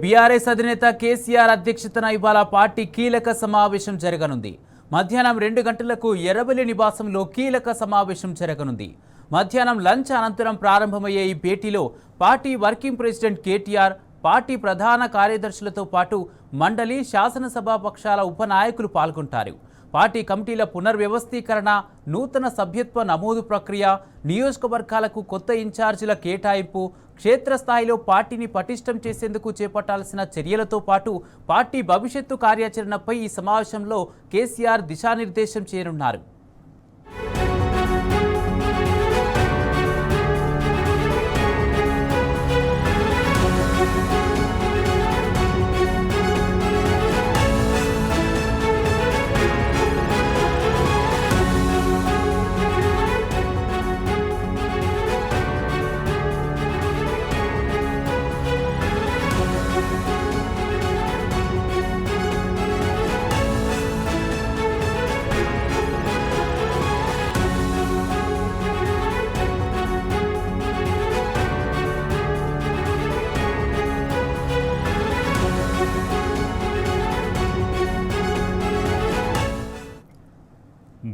BRS అధినేత కేసీఆర్ అధ్యక్షతన ఇవాళ పార్టీ కీలక సమావేశం జరగనుంది. మధ్యాహ్నం 2 గంటలకు ఎర్రబెల్లి నివాసంలో కీలక సమావేశం జరగనుంది. మధ్యాహ్నం లంచ్ అనంతరం ప్రారంభమయ్యే ఈ భేటీలో party working president KTR, party ప్రధాన కార్యదర్శులతో పాటు మండలి, శాసనసభ పక్షాల ఉపనాయకులు పాల్గొంటారు. పార్టీ కమిటీల పునర్వ్యవస్థీకరణ, నూతన సభ్యత్వ నమోదు ప్రక్రియ, నియోజకవర్గాలకు కొత్త ఇన్ఛార్జీల కేటాయింపు, క్షేత్రస్థాయిలో పార్టీని పటిష్టం చేసేందుకు చేపట్టాల్సిన చర్యలతో పాటు పార్టీ భవిష్యత్తు కార్యాచరణపై ఈ సమావేశంలో కేసీఆర్ దిశానిర్దేశం చేయనున్నారు.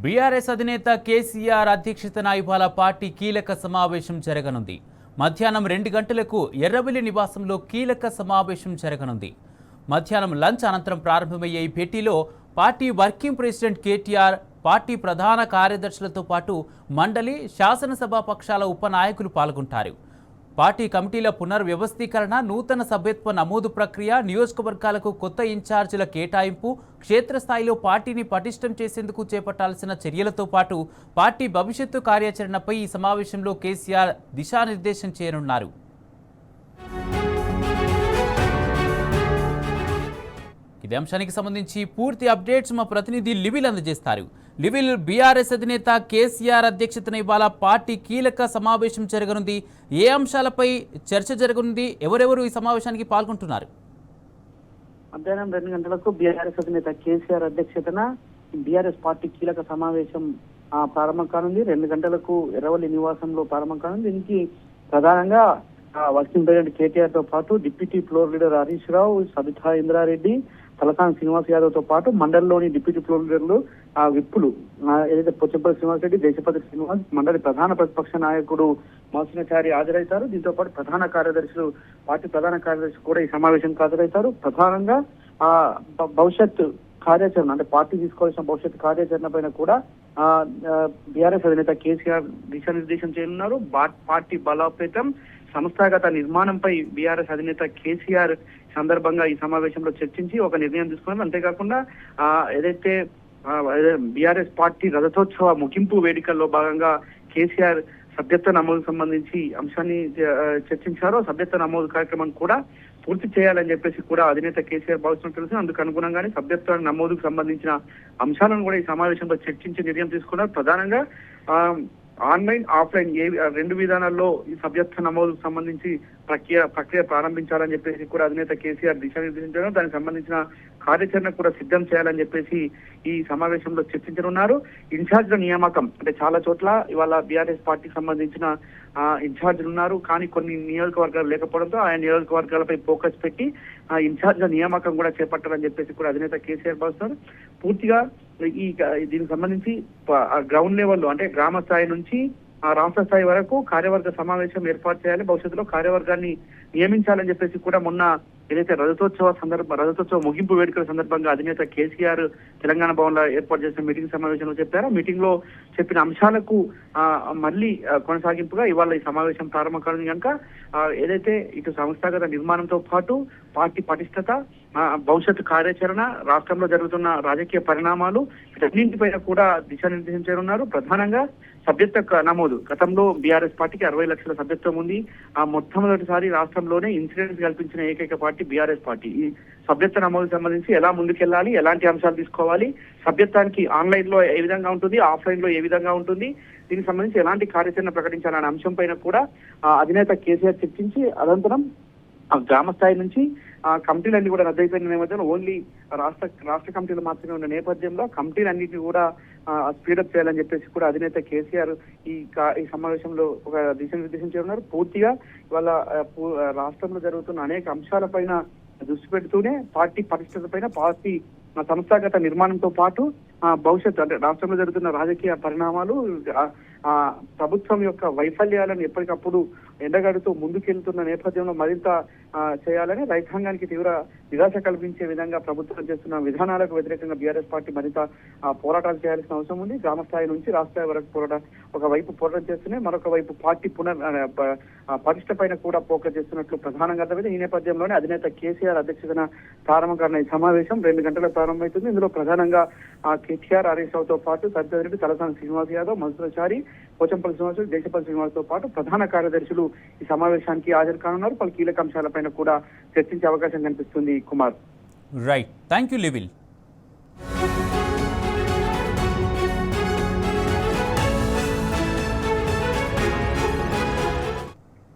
బీఆర్ఎస్ అధినేత కేసీఆర్ అధ్యక్షతన ఇవాళ పార్టీ కీలక సమావేశం జరగనుంది. మధ్యాహ్నం 2 గంటలకు ఎర్రబెల్లి నివాసంలో కీలక సమావేశం జరగనుంది. మధ్యాహ్నం లంచ్ అనంతరం ప్రారంభమయ్యే ఈ భేటీలో party working president KTR, party ప్రధాన కార్యదర్శులతో పాటు మండలి, శాసనసభ పక్షాల ఉపనాయకులు పాల్గొంటారు. పార్టీ కమిటీల పునర్వ్యవస్థీకరణ, నూతన సభ్యత్వ నమోదు ప్రక్రియ, నియోజకవర్గాలకు కొత్త ఇన్ఛార్జీల కేటాయింపు, క్షేత్రస్థాయిలో పార్టీని పటిష్టం చేసేందుకు చేపట్టాల్సిన చర్యలతో పాటు పార్టీ భవిష్యత్తు కార్యాచరణపై ఈ సమావేశంలో కేసీఆర్ దిశానిర్దేశం చేయనున్నారు. ఇదే అంశానికి సంబంధించి పూర్తి అప్డేట్స్ మా ప్రతినిధి లివిల్ అందజేస్తారు. లివిల్, బీఆర్ఎస్ అధినేత కేసీఆర్ అధ్యక్షతన ఇవాళ పార్టీ కీలక సమావేశం జరగనుంది. ఏ అంశాలపై చర్చ జరగనుంది? ఎవరెవరు ఈ సమావేశానికి పాల్గొంటున్నారు? మధ్యాహ్నం 2 గంటలకు బీఆర్ఎస్ అధినేత కేసీఆర్ అధ్యక్షతన బీఆర్ఎస్ పార్టీ కీలక సమావేశం ప్రారంభం కానుంది. 2 గంటలకు ఎర్రవల్లి నివాసంలో ప్రారంభం కానుంది. దీనికి ప్రధానంగా వర్కింగ్ ప్రెసిడెంట్ కేటీఆర్ తో పాటు deputy floor leader Harish Rao, Sabitha Indra Reddy, Talasani Srinivas Yadav తో పాటు మండలిలోని డిప్యూటీ ఫ్లోర్ లీడర్లు, విప్పులు ఏదైతే పోచంపల్లి శ్రీనివాస్ రెడ్డి, దేశపతి శ్రీనివాస్, మండలి ప్రధాన ప్రతిపక్ష నాయకుడు మోసినచారి హాజరవుతారు. దీంతో పాటు ప్రధాన కార్యదర్శులు, పార్టీ ప్రధాన కార్యదర్శి కూడా ఈ సమావేశానికి హాజరవుతారు. ప్రధానంగా భవిష్యత్ కార్యాచరణ, అంటే పార్టీ తీసుకోవాల్సిన భవిష్యత్ కార్యాచరణ పైన కూడా బీఆర్ఎస్ అధినేత కేసీఆర్ దిశానిర్దేశం చేయనున్నారు. పార్టీ బలోపేతం, సంస్థాగత నిర్మాణంపై బీఆర్ఎస్ అధినేత కేసీఆర్ సందర్భంగా ఈ సమావేశంలో చర్చించి ఒక నిర్ణయం తీసుకున్నారు. అంతేకాకుండా ఏదైతే బీఆర్ఎస్ పార్టీ రజతోత్సవ ముగింపు వేడుకల్లో భాగంగా కేసీఆర్ సభ్యత్వ నమోదుకు సంబంధించి అంశాన్ని చర్చించారో, సభ్యత్వ నమోదు కార్యక్రమం కూడా పూర్తి చేయాలని చెప్పేసి కూడా అధినేత కేసీఆర్ భావిస్తున్నట్టు తెలుసు. అందుకు అనుగుణంగానే సభ్యత్వ నమోదుకు సంబంధించిన అంశాలను కూడా ఈ సమావేశంలో చర్చించి నిర్ణయం తీసుకున్నారు. ప్రధానంగా ఆన్లైన్, ఆఫ్లైన్ 2 విధానాల్లో ఈ సభ్యత్వ నమోదుకు సంబంధించి ప్రక్రియ ప్రారంభించాలని చెప్పేసి కూడా అధినేత కేసీఆర్ దిశానిర్దేశించారు. దానికి సంబంధించిన కార్యాచరణ కూడా సిద్ధం చేయాలని చెప్పేసి ఈ సమావేశంలో చర్చించనున్నారు. ఇన్ఛార్జ్ల నియామకం, అంటే చాలా చోట్ల ఇవాళ బీఆర్ఎస్ పార్టీకి సంబంధించిన ఇన్ఛార్జీలు ఉన్నారు, కానీ కొన్ని నియోజకవర్గాలు లేకపోవడంతో ఆయా నియోజకవర్గాలపై ఫోకస్ పెట్టి ఇన్ఛార్జ్ల నియామకం కూడా చేపట్టాలని చెప్పేసి కూడా అధినేత కేసీఆర్ భావిస్తున్నారు. పూర్తిగా దీనికి సంబంధించి గ్రౌండ్ లెవెల్లో, అంటే గ్రామ స్థాయి నుంచి రాష్ట్ర స్థాయి వరకు కార్యవర్గ సమావేశం ఏర్పాటు చేయాలి, భవిష్యత్తులో కార్యవర్గాన్ని నియమించాలని చెప్పేసి కూడా మొన్న ఏదైతే రజతోత్సవ ముగింపు వేడుకల సందర్భంగా అధినేత కేసీఆర్ తెలంగాణ భవన్ లో ఏర్పాటు చేసిన మీటింగ్ సమావేశంలో చెప్పారు. మీటింగ్ లో చెప్పిన అంశాలకు మళ్ళీ కొనసాగింపుగా ఇవాళ ఈ సమావేశం ప్రారంభం కానుంది. కనుక ఏదైతే ఇటు సంస్థాగత నిర్మాణంతో పాటు పార్టీ పటిష్టత, భవిష్యత్తు కార్యాచరణ, రాష్ట్రంలో జరుగుతున్న రాజకీయ పరిణామాలు, వీటన్నింటిపైన కూడా దిశానిర్దేశం చేయనున్నారు. ప్రధానంగా సభ్యత్వ నమోదు, గతంలో బీఆర్ఎస్ పార్టీకి 60 లక్షల సభ్యత్వం ఉంది. మొట్టమొదటిసారి రాష్ట్రంలోనే ఇన్సూరెన్స్ కల్పించిన ఏకైక పార్టీ బీఆర్ఎస్ పార్టీ. ఈ సభ్యత్వ నమోదుకు సంబంధించి ఎలా ముందుకెళ్లాలి, ఎలాంటి అంశాలు తీసుకోవాలి, సభ్యత్వానికి ఆన్లైన్ లో ఏ విధంగా ఉంటుంది, ఆఫ్లైన్ లో ఏ విధంగా ఉంటుంది, దీనికి సంబంధించి ఎలాంటి కార్యాచరణ ప్రకటించాలనే అంశం పైన కూడా అధినేత కేసీఆర్ చర్చించి అనంతరం గ్రామ స్థాయి నుంచి కమిటీలన్నీ కూడా రద్దయిపోయిన నేపథ్యంలో ఓన్లీ రాష్ట్ర కమిటీలు మాత్రమే ఉన్న నేపథ్యంలో కమిటీలన్నింటినీ కూడా స్పీడప్ చేయాలని చెప్పేసి కూడా అధినేత కేసీఆర్ ఈ సమావేశంలో ఒక దిశానిర్దేశం చేయనున్నారు. పూర్తిగా ఇవాళ రాష్ట్రంలో జరుగుతున్న అనేక అంశాలపైన దృష్టి పెడుతూనే పార్టీ పరిస్థితి పైన పార్టీ సంస్థాగత నిర్మాణంతో పాటు భవిష్యత్తు అంటే రాష్ట్రంలో జరుగుతున్న రాజకీయ పరిణామాలు ప్రభుత్వం యొక్క వైఫల్యాలను ఎప్పటికప్పుడు ఎండగడుతూ ముందుకెళ్తున్న నేపథ్యంలో మరింత చేయాలని రైతాంగానికి తీవ్ర నిరాశ కల్పించే విధంగా ప్రభుత్వం చేస్తున్న విధానాలకు వ్యతిరేకంగా బీఆర్ఎస్ పార్టీ మరింత పోరాటాలు చేయాల్సిన అవసరం ఉంది. గ్రామ స్థాయి నుంచి రాష్ట్ర స్థాయి వరకు ఒకవైపు పోరాటం చేస్తూనే మరొక వైపు పార్టీ పటిష్ట పైన కూడా ఫోకస్ చేస్తున్నట్లు ప్రధానంగా అర్థమైంది. ఈ నేపథ్యంలోనే అధినేత కేసీఆర్ అధ్యక్షతన ప్రారంభం కానున్న ఈ సమావేశం 2 గంటలకు ప్రారంభమవుతుంది. ఇందులో ప్రధానంగా కేటీఆర్, హరీష్ రావుతో పాటు సత్యవతి రెడ్డి, తలసాని శ్రీనివాస్ యాదవ్, మధుసూదన్, పోచంపల్లి శ్రీనివాసులు, దేశపల్లి శ్రీనివాస్తో పాటు ప్రధాన కార్యదర్శులు ఈ సమావేశానికి హాజరు కానున్నారు. పలు కీలక అంశాలపైన కూడా చర్చించే అవకాశం కనిపిస్తుంది. Kumar, right, thank you లివిల్.